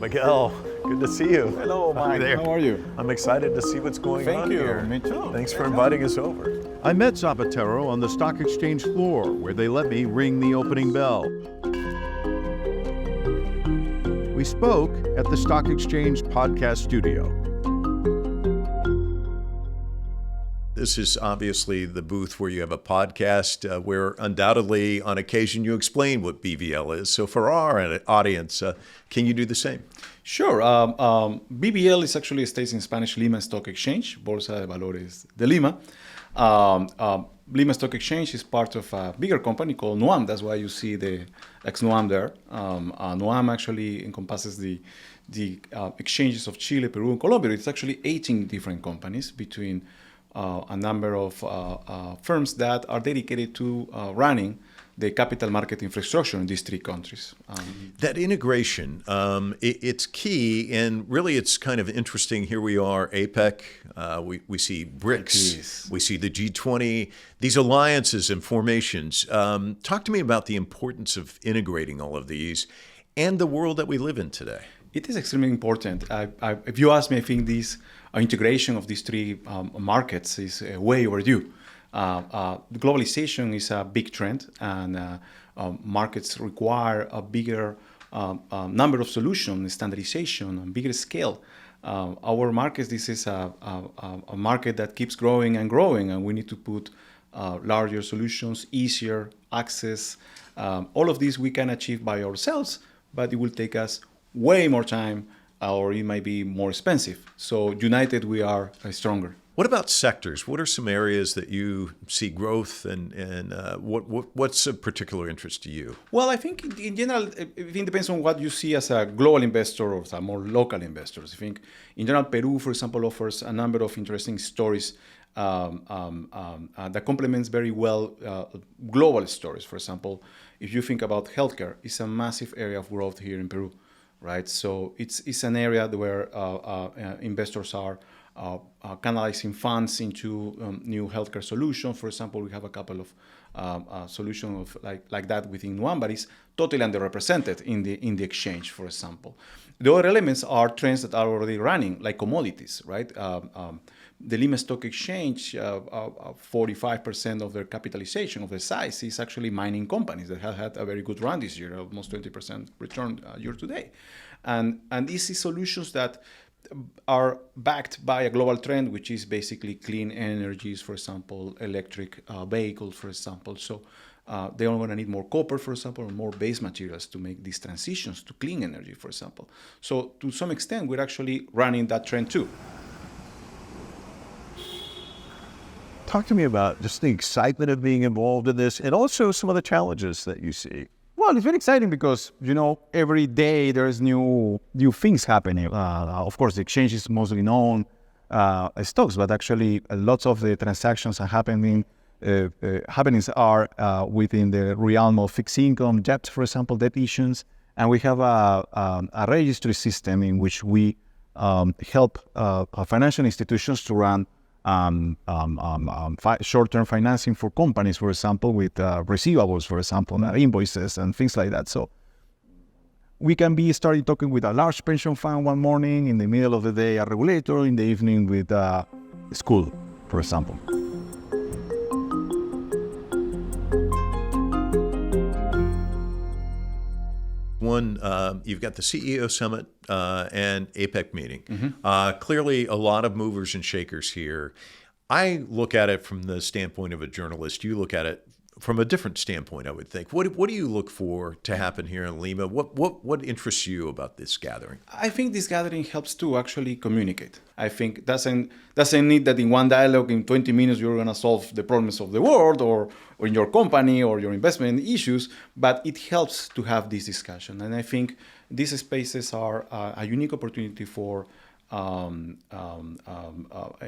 Miguel, good to see you. Hello, Mike. How are you? I'm excited to see what's going on Thank you. here. Me too. Thanks for inviting us over. I met Zapatero on the stock exchange floor, where they let me ring the opening bell. We spoke at the Stock Exchange podcast studio. This is obviously the booth where you have a podcast, where undoubtedly on occasion you explain what BVL is. So for our audience, can you do the same? Sure. BVL is actually states in Spanish Lima Stock Exchange, Bolsa de Valores de Lima. Lima Stock Exchange is part of a bigger company called NUAM. That's why you see the ex-NUAM there. NUAM actually encompasses the exchanges of Chile, Peru, and Colombia. It's actually 18 different companies between a number of firms that are dedicated to running the capital market infrastructure in these three countries. That integration, it's key, and really it's kind of interesting. Here we are, APEC, we see BRICS, we see the G20, these alliances and formations. Talk to me about the importance of integrating all of these and the world that we live in today. It is extremely important. If you ask me, I think this integration of these three markets is way overdue. Globalization is a big trend, and markets require a bigger number of solutions, standardization, and bigger scale. Our markets, this is a market that keeps growing and growing, and we need to put larger solutions, easier access. All of this we can achieve by ourselves, but it will take us way more time, or it might be more expensive. So united, we are stronger. What about sectors? What are some areas that you see growth, and what's of particular interest to you? Well, I think in general, it depends on what you see as a global investor or as more local investors. I think in general, Peru, for example, offers a number of interesting stories that complements very well global stories. For example, if you think about healthcare, it's a massive area of growth here in Peru, right? So it's an area where investors are canalizing funds into new healthcare solutions. For example, we have a couple of solutions like that within one, but it's totally underrepresented in the exchange, for example. The other elements are trends that are already running, like commodities, right? The Lima Stock Exchange, 45% of their capitalization, of their size, is actually mining companies that have had a very good run this year, almost 20% return year to date. And these are solutions that are backed by a global trend, which is basically clean energies, for example, electric vehicles, for example. So they're going to need more copper, for example, or more base materials to make these transitions to clean energy, for example. So to some extent, we're actually running that trend too. Talk to me about just the excitement of being involved in this, and also some of the challenges that you see. Well, it's very exciting because, every day there's new things happening. Of course, the exchange is mostly known as stocks, but actually lots of the transactions are happenings are within the realm of fixed income, debt, for example, debt issuance. And we have a registry system in which we help financial institutions to run short-term financing for companies, for example, with receivables, for example, invoices and things like that. So we can be starting talking with a large pension fund one morning, in the middle of the day a regulator, in the evening with a school, for example. One, you've got the CEO Summit and APEC meeting. Mm-hmm. Clearly a lot of movers and shakers here. I look at it from the standpoint of a journalist. You look at it from a different standpoint, I would think. What do you look for to happen here in Lima? What interests you about this gathering? I think this gathering helps to actually communicate. I think doesn't need that in one dialogue in 20 minutes you're going to solve the problems of the world or in your company or your investment issues, but it helps to have this discussion. And I think these spaces are a unique opportunity for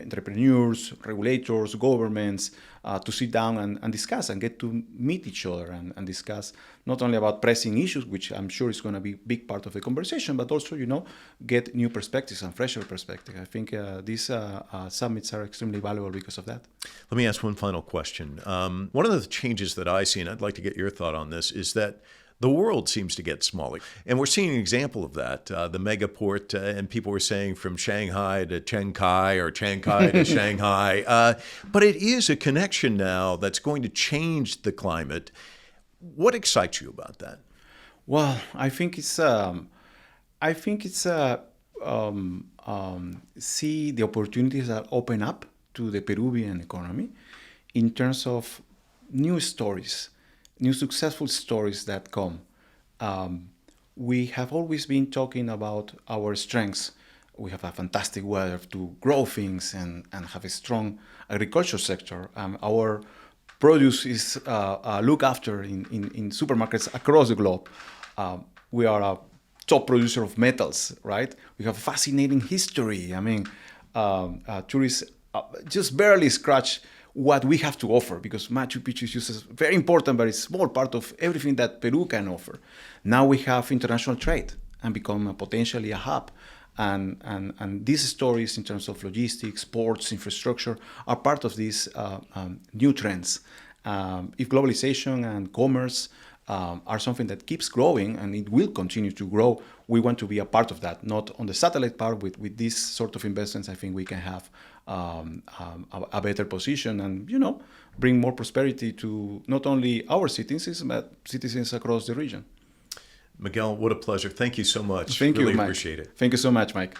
entrepreneurs, regulators, governments to sit down and discuss and get to meet each other and discuss not only about pressing issues, which I'm sure is going to be a big part of the conversation, but also, get new perspectives and fresher perspectives. I think these summits are extremely valuable because of that. Let me ask one final question. One of the changes that I see, and I'd like to get your thought on this, is that the world seems to get smaller. And we're seeing an example of that. The megaport, and people were saying from Shanghai to Chiang-Kai or Chiang-Kai to Shanghai. But it is a connection now that's going to change the climate. What excites you about that? Well, I think it's see the opportunities that open up to the Peruvian economy in terms of new stories, new successful stories that come. We have always been talking about our strengths. We have a fantastic weather to grow things and have a strong agriculture sector. Our produce is looked after in supermarkets across the globe. We are a top producer of metals, right? We have a fascinating history. I mean, tourists just barely scratch what we have to offer, because Machu Picchu is just a very important, but it's a small part of everything that Peru can offer. Now we have international trade and become potentially a hub. And these stories in terms of logistics, ports, infrastructure are part of these new trends. If globalization and commerce are something that keeps growing, and it will continue to grow, we want to be a part of that, not on the satellite part. With this sort of investments, I think we can have a better position and, bring more prosperity to not only our citizens, but citizens across the region. Miguel, what a pleasure. Thank you so much. Thank you, really Mike. Appreciate it. Thank you so much, Mike.